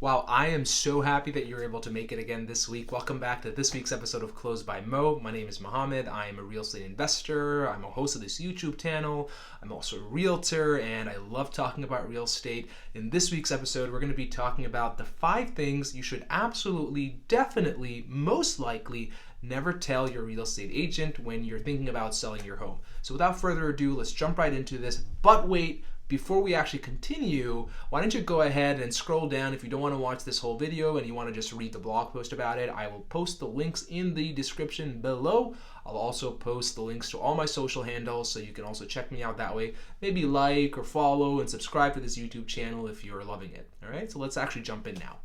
Wow, I am so happy that you're able to make it again this week. Welcome back to this week's episode of Closed by Mo. My name is Mohammed. I am a real estate investor. I'm a host of this YouTube channel. I'm also a realtor, and I love talking about real estate. In this week's episode, we're going to be talking about the 5 things you should absolutely, definitely, most likely never tell your real estate agent when you're thinking about selling your home. So without further ado, let's jump right into this. But wait, before we actually continue, why don't you go ahead and scroll down if you don't want to watch this whole video and you want to just read the blog post about it. I will post the links in the description below. I'll also post the links to all my social handles so you can also check me out that way. Maybe like or follow and subscribe to this YouTube channel if you're loving it. All right, so let's actually jump in now.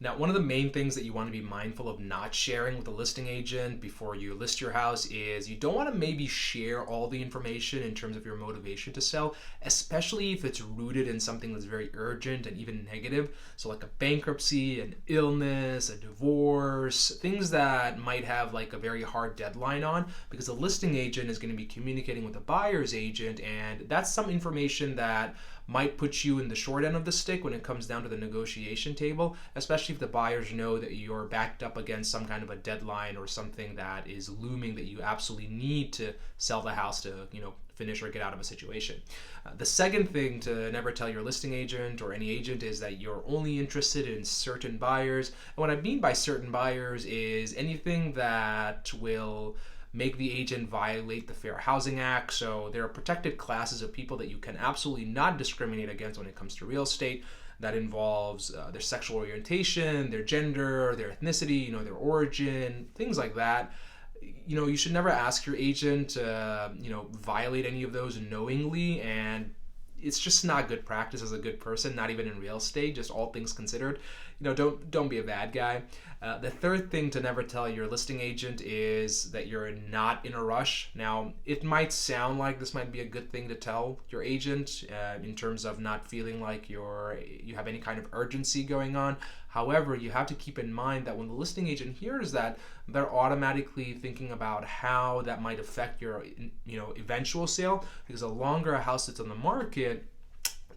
Now, one of the main things that you want to be mindful of not sharing with a listing agent before you list your house is you don't want to maybe share all the information in terms of your motivation to sell, especially if it's rooted in something that's very urgent and even negative. So like a bankruptcy, an illness, a divorce, things that might have like a very hard deadline on, because the listing agent is going to be communicating with the buyer's agent, and that's some information that might put you in the short end of the stick when it comes down to the negotiation table, especially if the buyers know that you're backed up against some kind of a deadline or something that is looming that you absolutely need to sell the house to, finish or get out of a situation. The second thing to never tell your listing agent or any agent is that you're only interested in certain buyers. And what I mean by certain buyers is anything that will make the agent violate the Fair Housing Act. So there are protected classes of people that you can absolutely not discriminate against when it comes to real estate. That involves their sexual orientation, their gender, their ethnicity, their origin, things like that. You should never ask your agent to, violate any of those knowingly, and it's just not good practice as a good person, not even in real estate, just all things considered. Don't be a bad guy. The third thing to never tell your listing agent is that you're not in a rush. Now, it might sound like this might be a good thing to tell your agent in terms of not feeling like you have any kind of urgency going on. However, you have to keep in mind that when the listing agent hears that, they're automatically thinking about how that might affect your eventual sale, because the longer a house sits on the market,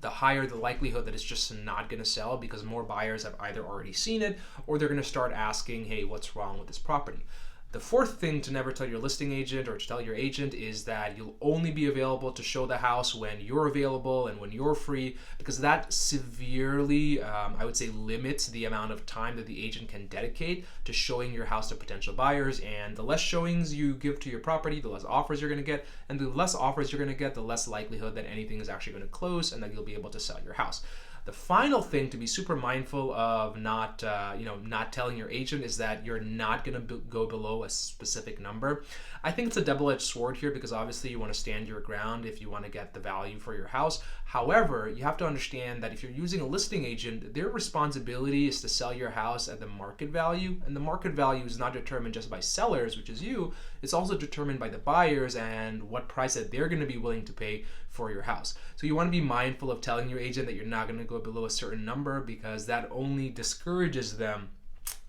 the higher the likelihood that it's just not going to sell, because more buyers have either already seen it or they're going to start asking, hey, what's wrong with this property? The fourth thing to never tell your listing agent or to tell your agent is that you'll only be available to show the house when you're available and when you're free, because that severely, I would say, limits the amount of time that the agent can dedicate to showing your house to potential buyers. And the less showings you give to your property, the less offers you're going to get. And the less offers you're going to get, the less likelihood that anything is actually going to close and that you'll be able to sell your house. The final thing to be super mindful of not telling your agent is that you're not going to go below a specific number. I think it's a double-edged sword here, because obviously you want to stand your ground if you want to get the value for your house. However, you have to understand that if you're using a listing agent, their responsibility is to sell your house at the market value, and the market value is not determined just by sellers, which is you. It's also determined by the buyers and what price that they're going to be willing to pay for your house. So you want to be mindful of telling your agent that you're not going to go below a certain number, because that only discourages them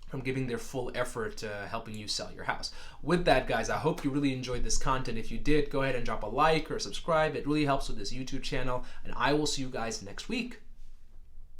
from giving their full effort to helping you sell your house. With that, guys, I hope you really enjoyed this content. If you did, go ahead and drop a like or subscribe. It really helps with this YouTube channel, and I will see you guys next week.